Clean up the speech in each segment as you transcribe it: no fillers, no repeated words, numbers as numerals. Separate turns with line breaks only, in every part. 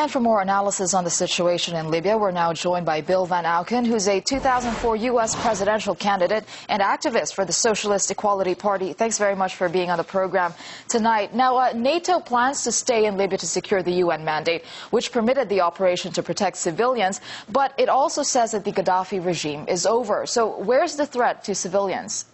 And for more analysis on the situation in Libya, we're now joined by Bill van Auken, who's a 2004 U.S. presidential candidate and activist for the Socialist Equality Party. Thanks very much for being on the program tonight. Now, NATO plans to stay in Libya to secure the UN mandate, which permitted the operation to protect civilians, but it also says that the Gaddafi regime is over. So where's the threat to civilians?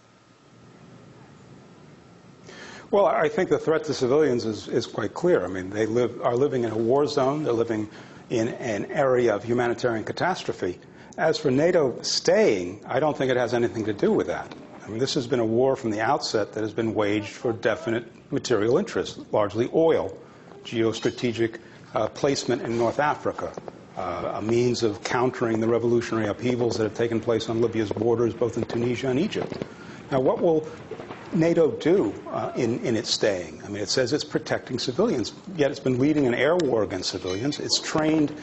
Well, I think the threat to civilians is quite clear. I mean, they are living in a war zone. They're living in an area of humanitarian catastrophe. As for NATO staying, I don't think it has anything to do with that. I mean, this has been a war from the outset that has been waged for definite material interests, largely oil, geostrategic placement in North Africa, a means of countering the revolutionary upheavals that have taken place on Libya's borders, both in Tunisia and Egypt. Now, what will NATO do in its staying? I mean, it says it's protecting civilians, yet it's been leading an air war against civilians. It's trained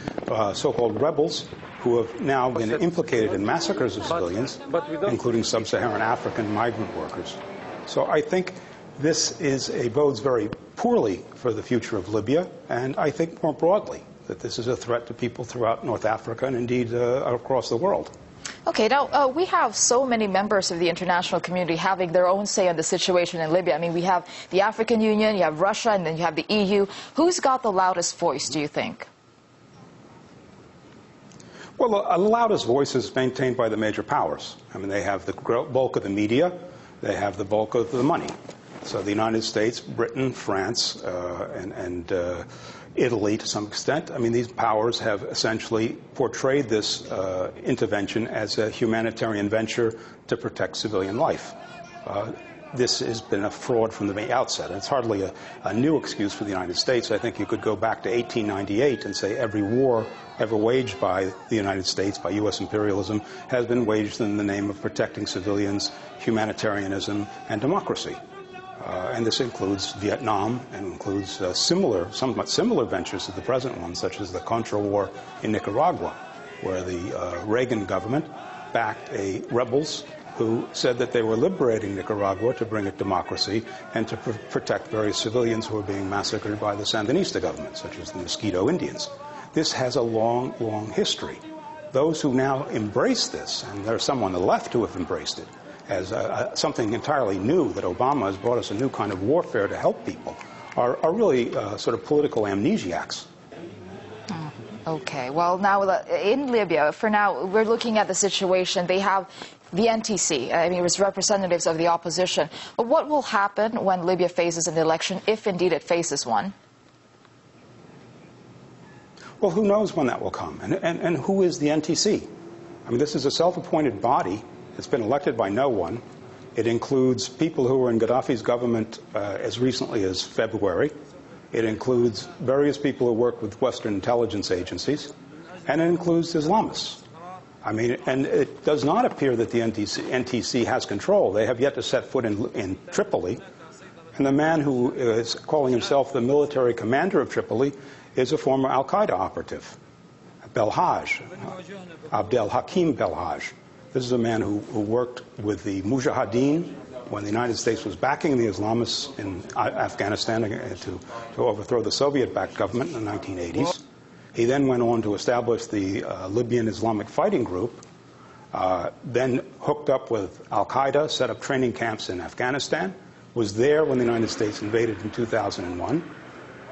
so-called rebels who have now been implicated in massacres of civilians, including sub-Saharan African migrant workers. So I think this bodes very poorly for the future of Libya, and I think more broadly that this is a threat to people throughout North Africa and indeed across the world.
Okay, now we have so many members of the international community having their own say on the situation in Libya. I mean, we have the African Union, you have Russia, and then you have the EU. Who's got the loudest voice, do you think?
Well, the loudest voice is maintained by the major powers. I mean, they have the bulk of the media, they have the bulk of the money. So the United States, Britain, France, and Italy, to some extent. I mean, these powers have essentially portrayed this intervention as a humanitarian venture to protect civilian life. This has been a fraud from the outset. It's hardly a new excuse for the United States. I think you could go back to 1898 and say every war ever waged by the United States, by U.S. imperialism, has been waged in the name of protecting civilians, humanitarianism, and democracy. And this includes Vietnam and includes somewhat similar ventures to the present one, such as the Contra War in Nicaragua, where the Reagan government backed rebels who said that they were liberating Nicaragua to bring it democracy and to protect various civilians who were being massacred by the Sandinista government, such as the Mosquito Indians. This has a long, long history. Those who now embrace this, and there's some on the left who have embraced it, as something entirely new, that Obama has brought us a new kind of warfare to help people, are really sort of political amnesiacs.
Okay, well, now in Libya, for now, we're looking at the situation. They have the NTC, I mean, it's representatives of the opposition. But what will happen when Libya faces an election, if indeed it faces one?
Well, who knows when that will come? And who is the NTC? I mean, this is a self-appointed body. It's been elected by no one. It includes people who were in Gaddafi's government as recently as February. It includes various people who work with Western intelligence agencies. And it includes Islamists. I mean, and it does not appear that the NTC has control. They have yet to set foot in Tripoli. And the man who is calling himself the military commander of Tripoli is a former al-Qaeda operative, Belhaj, Abdel Hakim Belhaj. This is a man who worked with the Mujahideen when the United States was backing the Islamists in Afghanistan to overthrow the Soviet-backed government in the 1980s. He then went on to establish the Libyan Islamic Fighting Group, then hooked up with al-Qaeda, set up training camps in Afghanistan, was there when the United States invaded in 2001,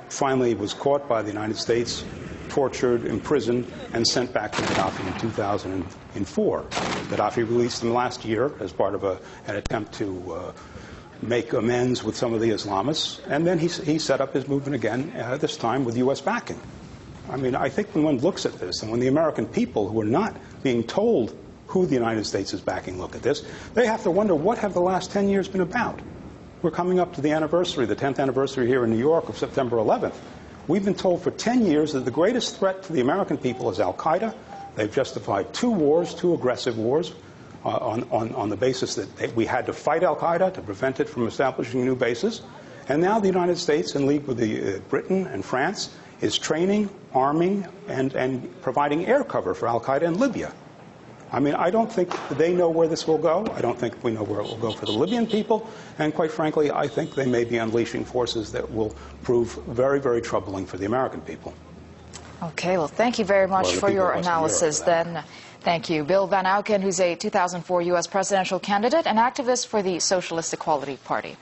finally was caught by the United States, tortured, imprisoned, and sent back to Gaddafi in 2004. Gaddafi released him last year as part of an attempt to make amends with some of the Islamists, and then he set up his movement again, this time with U.S. backing. I mean, I think when one looks at this, and when the American people who are not being told who the United States is backing look at this, they have to wonder, what have the last 10 years been about? We're coming up to the anniversary, the 10th anniversary here in New York of September 11th. We've been told for 10 years that the greatest threat to the American people is al-Qaeda. They've justified two wars, two aggressive wars, on the basis that we had to fight al-Qaeda to prevent it from establishing new bases. And now the United States, in league with Britain and France, is training, arming, and providing air cover for al-Qaeda in Libya. I mean, I don't think they know where this will go. I don't think we know where it will go for the Libyan people. And quite frankly, I think they may be unleashing forces that will prove very, very troubling for the American people.
Okay, well, thank you very much for your analysis then. Thank you. Bill van Auken, who's a 2004 U.S. presidential candidate and activist for the Socialist Equality Party.